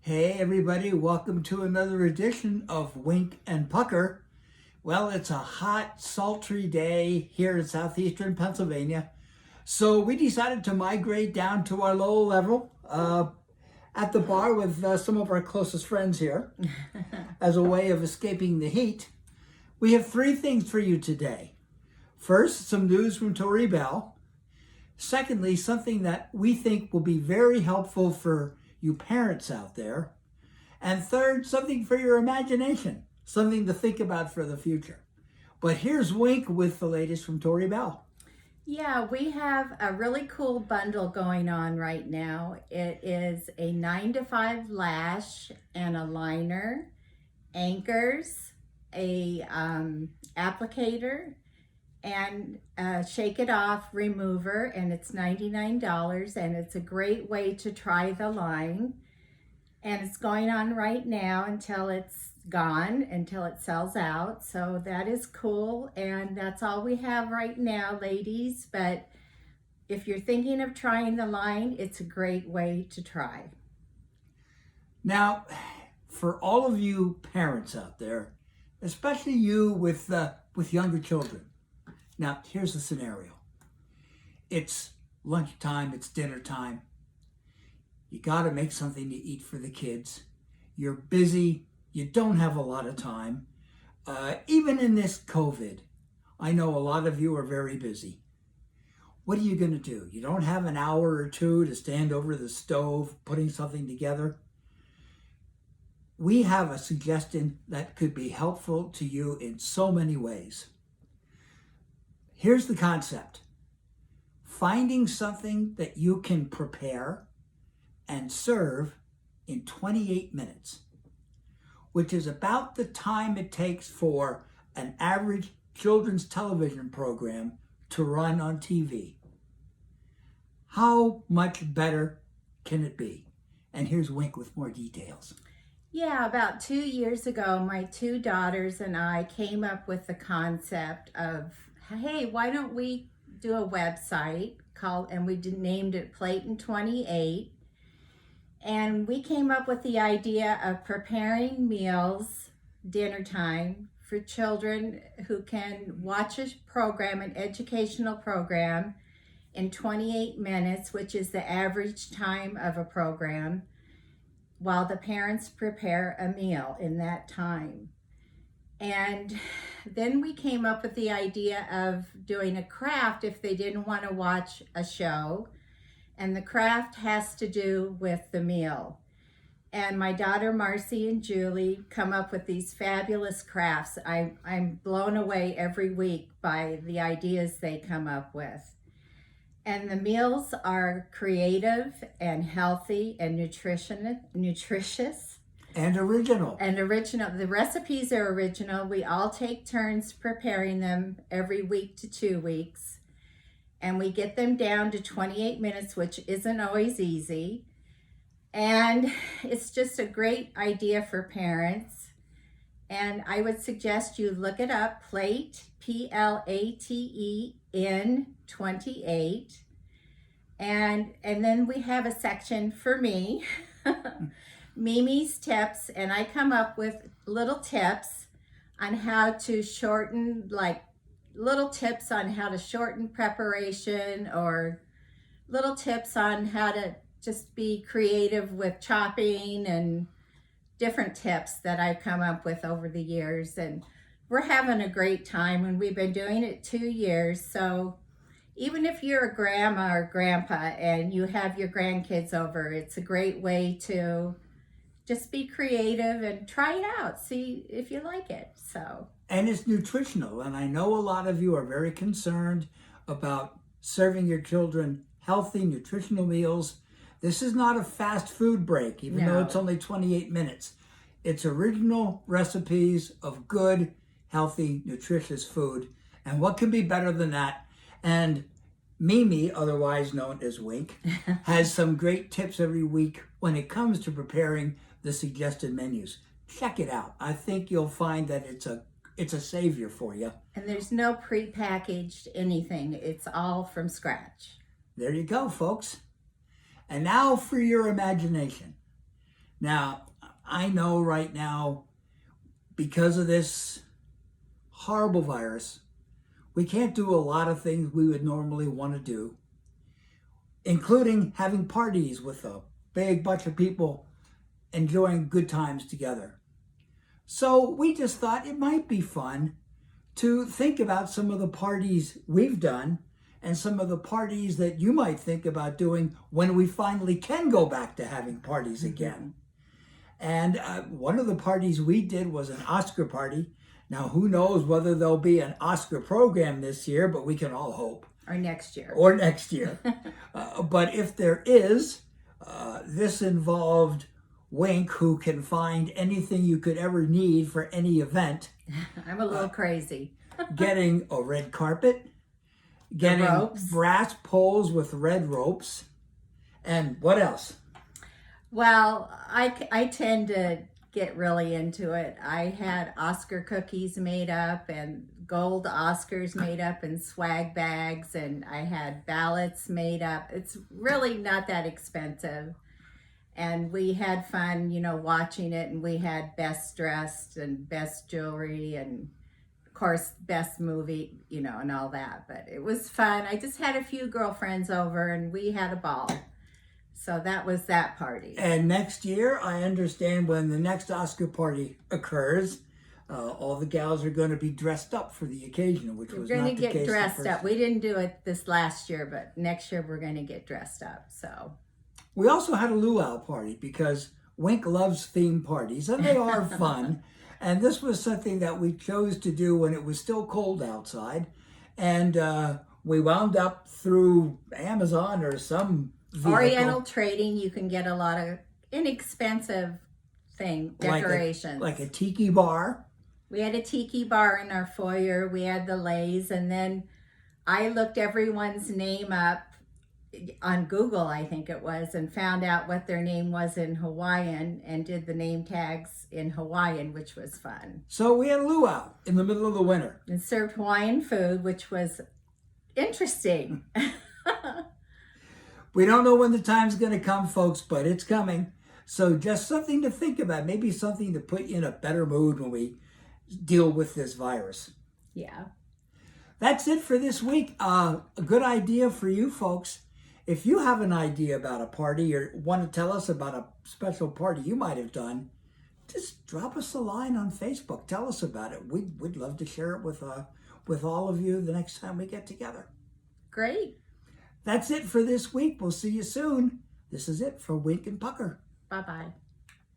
Hey everybody, welcome to another edition of Wink and Pucker. Well, it's a hot, sultry day here in southeastern Pennsylvania. So we decided to migrate down to our lower level at the bar with some of our closest friends here as a way of escaping the heat. We have three things for you today. First, some news from Tori Bell. Secondly, something that we think will be very helpful for you parents out there. And third, something for your imagination, something to think about for the future. But here's Wink with the latest from Tori Bell. Yeah, we have a really cool bundle going on right now. It is a 9 to 5 lash and a liner, anchors, a applicator, and a shake it off remover, and it's $99, and it's a great way to try the line. And it's going on right now until it's gone, until it sells out. So that is cool, and that's all we have right now, ladies. But if you're thinking of trying the line, it's a great way to try. Now, for all of you parents out there, especially you with younger children, now here's the scenario. It's lunchtime, it's dinner time. You got to make something to eat for the kids. You're busy. You don't have a lot of time. Even in this COVID, I know a lot of you are very busy. What are you going to do? You don't have an hour or two to stand over the stove putting something together. We have a suggestion that could be helpful to you in so many ways. Here's the concept. Finding something that you can prepare and serve in 28 minutes, which is about the time it takes for an average children's television program to run on TV. How much better can it be? And here's Wink with more details. Yeah, about 2 years ago, my two daughters and I came up with the concept of, hey, why don't we do a website called, and we named it Platein28. And we came up with the idea of preparing meals, dinner time, for children who can watch a program, an educational program, in 28 minutes, which is the average time of a program, while the parents prepare a meal in that time. And then we came up with the idea of doing a craft if they didn't want to watch a show. And the craft has to do with the meal. And my daughter Marcy and Julie come up with these fabulous crafts. I'm blown away every week by the ideas they come up with. And the meals are creative and healthy and nutritious. And original. The recipes are original. We all take turns preparing them every week to 2 weeks. And we get them down to 28 minutes, which isn't always easy. And it's just a great idea for parents. And I would suggest you look it up, Plate, Platein 28. And then we have a section for me, Mimi's Tips. And I come up with little tips on how to shorten, little tips on how to shorten preparation, or little tips on how to just be creative with chopping, and different tips that I've come up with over the years. And we're having a great time, and we've been doing it 2 years. So even if you're a grandma or grandpa and you have your grandkids over, it's a great way to just be creative and try it out, see if you like it. And it's nutritional. And I know a lot of you are very concerned about serving your children healthy, nutritional meals. This is not a fast food break, even though it's only 28 minutes. It's original recipes of good, healthy, nutritious food. And what can be better than that? And Mimi, otherwise known as Wink, has some great tips every week when it comes to preparing the suggested menus. Check it out. I think you'll find that it's a savior for you. And there's no pre-packaged anything. It's all from scratch. There you go, folks. And now for your imagination. Now, I know right now, because of this horrible virus, we can't do a lot of things we would normally want to do, including having parties with a big bunch of people enjoying good times together. So we just thought it might be fun to think about some of the parties we've done and some of the parties that you might think about doing when we finally can go back to having parties again. And one of the parties we did was an Oscar party. Now, who knows whether there'll be an Oscar program this year, but we can all hope. Or next year. Or next year. But if there is, this involved Wink, who can find anything you could ever need for any event. I'm a little crazy. Getting a red carpet, getting brass poles with red ropes, and what else? Well, I tend to get really into it. I had Oscar cookies made up and gold Oscars made up and swag bags, and I had ballots made up. It's really not that expensive. And we had fun, watching it, and we had best dressed and best jewelry and, of course, best movie, and all that. But it was fun. I just had a few girlfriends over, and we had a ball. So that was that party. And next year, I understand when the next Oscar party occurs, all the gals are going to be dressed up for the occasion, which was not the case. We're going to get dressed up. We didn't do it this last year, but next year we're going to get dressed up. So we also had a luau party because Wink loves theme parties, and they are fun. And this was something that we chose to do when it was still cold outside. And we wound up through Amazon or some vehicle. Oriental Trading, you can get a lot of inexpensive decorations. Like a tiki bar. We had a tiki bar in our foyer. We had the leis, and then I looked everyone's name up on Google, I think it was, and found out what their name was in Hawaiian and did the name tags in Hawaiian, which was fun. So we had a luau in the middle of the winter. And served Hawaiian food, which was interesting. We don't know when the time's going to come, folks, but it's coming. So just something to think about, maybe something to put you in a better mood when we deal with this virus. Yeah. That's it for this week. A good idea for you folks. If you have an idea about a party or want to tell us about a special party you might have done, just drop us a line on Facebook. Tell us about it. We'd love to share it with all of you the next time we get together. Great. That's it for this week. We'll see you soon. This is it for Wink and Pucker. Bye-bye.